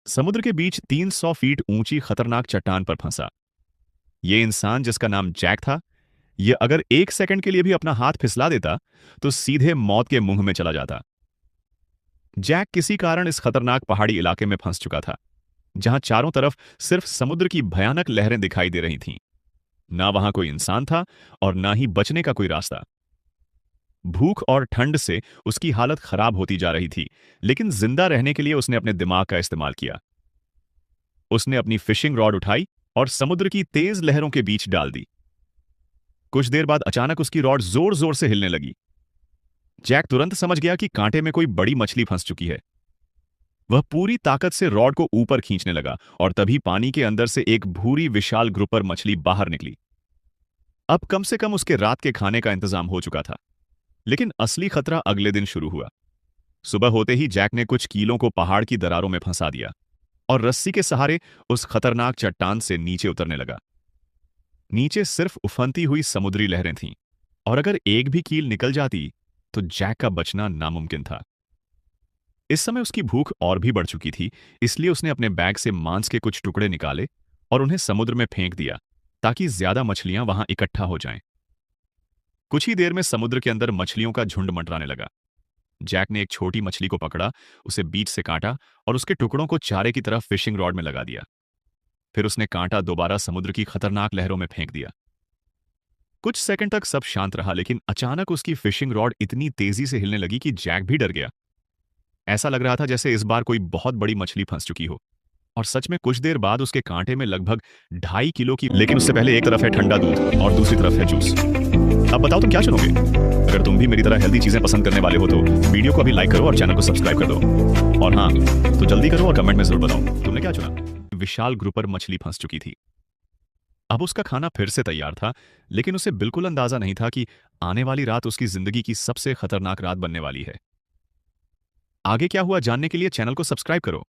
समुद्र के बीच 300 फीट ऊंची खतरनाक चट्टान पर फंसा। ये इंसान जिसका नाम जैक था, ये अगर 1 सेकंड के लिए भी अपना हाथ फिसला देता तो सीधे मौत के मुंह में चला जाता। जैक किसी कारण इस खतरनाक पहाड़ी इलाके में फंस चुका था, जहां चारों तरफ सिर्फ समुद्र की भयानक लहरें दिखाई दे रही थीं। ना वहां कोई इंसान था और ना ही बचने का कोई रास्ता। भूख और ठंड से उसकी हालत खराब होती जा रही थी, लेकिन जिंदा रहने के लिए उसने अपने दिमाग का इस्तेमाल किया। उसने अपनी फिशिंग रॉड उठाई और समुद्र की तेज लहरों के बीच डाल दी। कुछ देर बाद अचानक उसकी रॉड जोर जोर से हिलने लगी। जैक तुरंत समझ गया कि कांटे में कोई बड़ी मछली फंस चुकी है। वह पूरी ताकत से रॉड को ऊपर खींचने लगा और तभी पानी के अंदर से एक भूरी विशाल ग्रुपर मछली बाहर निकली। अब कम से कम उसके रात के खाने का इंतजाम हो चुका था। लेकिन असली खतरा अगले दिन शुरू हुआ। सुबह होते ही जैक ने कुछ कीलों को पहाड़ की दरारों में फंसा दिया और रस्सी के सहारे उस खतरनाक चट्टान से नीचे उतरने लगा। नीचे सिर्फ उफनती हुई समुद्री लहरें थीं, और अगर एक भी कील निकल जाती तो जैक का बचना नामुमकिन था। इस समय उसकी भूख और भी बढ़ चुकी थी, इसलिए उसने अपने बैग से मांस के कुछ टुकड़े निकाले और उन्हें समुद्र में फेंक दिया ताकि ज्यादा मछलियां वहां इकट्ठा हो जाएं। कुछ ही देर में समुद्र के अंदर मछलियों का झुंड मंडराने लगा। जैक ने एक छोटी मछली को पकड़ा, उसे बीच से काटा और उसके टुकड़ों को चारे की तरफ फिशिंग रॉड में लगा दिया। फिर उसने कांटा दोबारा समुद्र की खतरनाक लहरों में फेंक दिया। कुछ सेकंड तक सब शांत रहा, लेकिन अचानक उसकी फिशिंग रॉड इतनी तेजी से हिलने लगी कि जैक भी डर गया। ऐसा लग रहा था जैसे इस बार कोई बहुत बड़ी मछली फंस चुकी हो। और सच में कुछ देर बाद उसके कांटे में लगभग 2.5 किलो की, लेकिन उससे पहले एक तरफ है ठंडा दूध और दूसरी तरफ है जूस। अब बताओ तुम क्या चुनोगे? अगर तुम भी मेरी तरह हेल्दी चीजें पसंद करने वाले हो तो वीडियो को अभी लाइक करो और चैनल को सब्सक्राइब कर दो। और हाँ, तो जल्दी करो और कमेंट में जरूर बताओ तुमने क्या चुना। विशाल ग्रुपर मछली फंस चुकी थी। अब उसका खाना फिर से तैयार था, लेकिन उसे बिल्कुल अंदाजा नहीं था कि आने वाली रात उसकी जिंदगी की सबसे खतरनाक रात बनने वाली है। आगे क्या हुआ जानने के लिए चैनल को सब्सक्राइब करो।